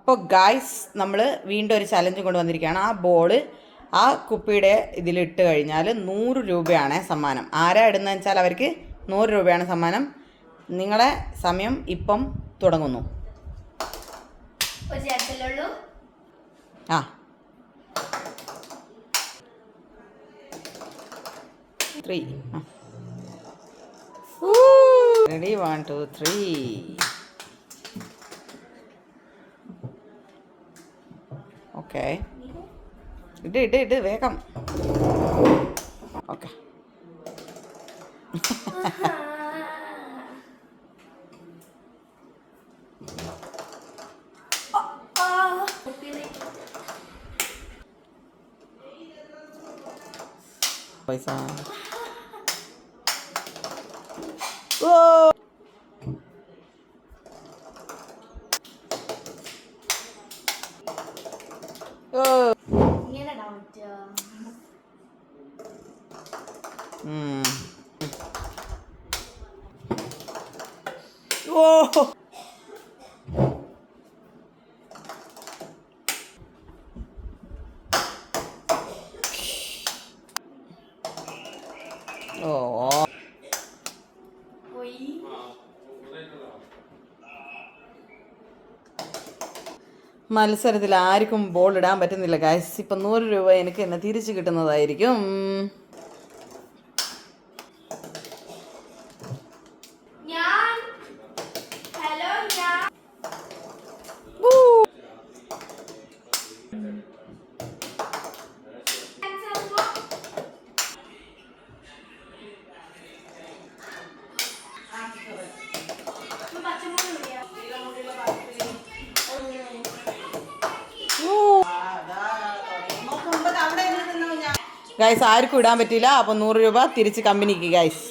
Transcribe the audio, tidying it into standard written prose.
അപ്പോൾ ഗായ്സ് നമ്മൾ വീണ്ടും ഒരു ചലഞ്ച് കൊണ്ടുവന്നിരിക്കുകയാണ്. ആ ബോൾ ആ കുപ്പിയുടെ ഇതിലിട്ട് കഴിഞ്ഞാൽ 100 രൂപയാണ് സമ്മാനം. ആരാ ഇടുന്നതെന്ന് വെച്ചാൽ അവർക്ക് 100 രൂപയാണ് സമ്മാനം. നിങ്ങളെ സമയം ഇപ്പം തുടങ്ങുന്നു. ആ 3 റെഡി 1 2 3. ഓക്കെ ഇട് വേഗം. ഓക്കെ പൈസ ഓ ഓ ഓ മത്സരത്തിൽ ആർക്കും ബോൾ ഇടാൻ പറ്റുന്നില്ല ഗൈസ്. ഇപ്പം 100 രൂപ എനിക്ക് എന്നെ തിരിച്ച് കിട്ടുന്നതായിരിക്കും. ഗൈസ് ആർക്കും ഇടാൻ പറ്റിയില്ല. അപ്പോൾ 100 രൂപ തിരിച്ച് കമ്പനിക്ക് ഗൈസ്.